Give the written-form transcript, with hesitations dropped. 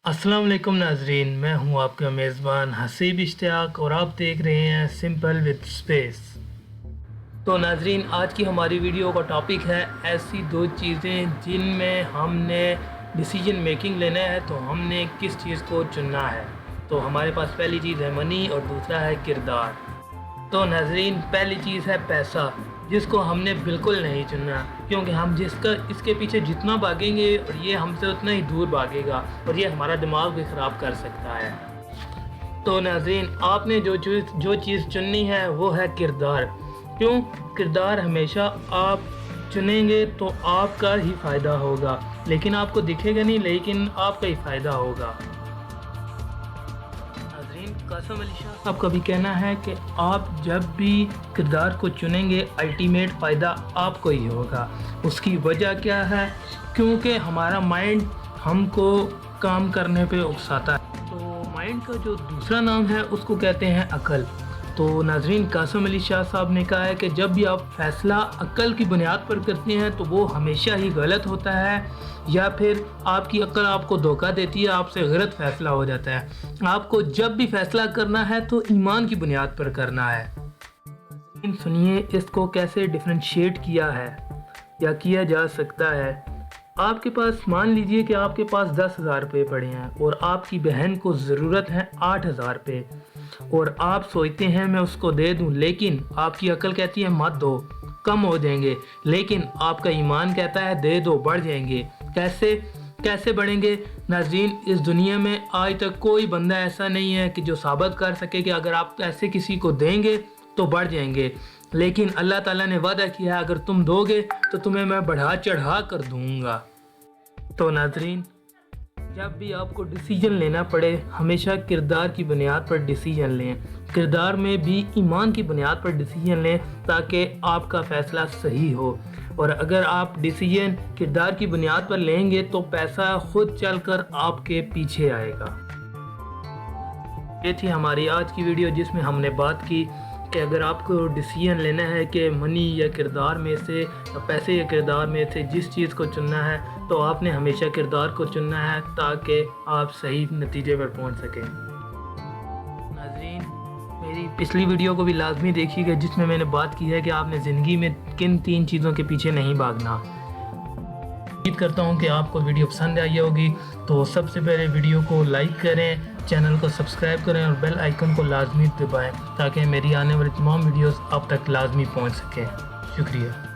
अस्सलाम वालेकुम नाजरीन, मैं हूं आपका मेज़बान हसीब इश्तियाक और आप देख रहे हैं सिंपल विद स्पेस। तो नाजरीन, आज की हमारी वीडियो का टॉपिक है ऐसी दो चीज़ें जिनमें हमने डिसीजन मेकिंग लेना है तो हमने किस चीज़ को चुनना है। तो हमारे पास पहली चीज़ है मनी और दूसरा है किरदार। तो नाजरीन, पहली चीज़ है पैसा, जिसको हमने बिल्कुल नहीं चुनना, क्योंकि हम इसके पीछे जितना भागेंगे और ये हमसे उतना ही दूर भागेगा और ये हमारा दिमाग भी ख़राब कर सकता है। तो नाजरीन, आपने जो चीज़ चुननी है वो है किरदार। क्यों? किरदार हमेशा आप चुनेंगे तो आपका ही फ़ायदा होगा, लेकिन आपको दिखेगा नहीं, लेकिन आपका ही फ़ायदा होगा। कासम अली शाह साहब का भी कहना है कि आप जब भी किरदार को चुनेंगे अल्टीमेट फ़ायदा आपको ही होगा। उसकी वजह क्या है? क्योंकि हमारा माइंड हमको काम करने पे उकसाता है। तो माइंड का जो दूसरा नाम है उसको कहते हैं अकल। तो नाजरीन, कासम अली शाह साहब ने कहा है कि जब भी आप फ़ैसला अक्ल की बुनियाद पर करते हैं तो वो हमेशा ही गलत होता है, या फिर आपकी अक्ल आपको धोखा देती है, आपसे गलत फ़ैसला हो जाता है। आपको जब भी फ़ैसला करना है तो ईमान की बुनियाद पर करना है। सुनिए इसको कैसे डिफ्रेंशिएट किया है या किया जा सकता है। आपके पास, मान लीजिए कि आपके पास 10,000 रुपये पड़े हैं और आपकी बहन को ज़रूरत है 8,000 रुपये, और आप सोचते हैं मैं उसको दे दूं, लेकिन आपकी अकल कहती है मत दो, कम हो जाएंगे, लेकिन आपका ईमान कहता है दे दो, बढ़ जाएंगे। कैसे बढ़ेंगे? नाज़रीन, इस दुनिया में आज तक कोई बंदा ऐसा नहीं है कि जो साबित कर सके कि अगर आप ऐसे किसी को देंगे तो बढ़ जाएंगे, लेकिन अल्लाह ताला ने वादा किया है अगर तुम दोगे तो तुम्हें मैं बढ़ा चढ़ा कर दूंगा। तो नाज़रीन, जब भी आपको डिसीजन लेना पड़े हमेशा किरदार की बुनियाद पर डिसीजन लें। किरदार में भी ईमान की बुनियाद पर डिसीजन लें ताकि आपका फ़ैसला सही हो। और अगर आप डिसीजन किरदार की बुनियाद पर लेंगे तो पैसा खुद चलकर आपके पीछे आएगा। ये थी हमारी आज की वीडियो, जिसमें हमने बात की कि अगर आपको डिसीजन लेना है कि मनी या किरदार में से, या पैसे या किरदार में से जिस चीज़ को चुनना है, तो आपने हमेशा किरदार को चुनना है ताकि आप सही नतीजे पर पहुंच सकें। नाज़रीन, मेरी पिछली वीडियो को भी लाजमी देखिएगा, जिसमें मैंने बात की है कि आपने ज़िंदगी में किन 3 चीज़ों के पीछे नहीं भागना। उम्मीद करता हूं कि आपको वीडियो पसंद आई होगी। तो सबसे पहले वीडियो को लाइक करें, चैनल को सब्सक्राइब करें और बेल आइकन को लाजमी दबाएं ताकि मेरी आने वाली तमाम वीडियोस आप तक लाजमी पहुंच सकें। शुक्रिया।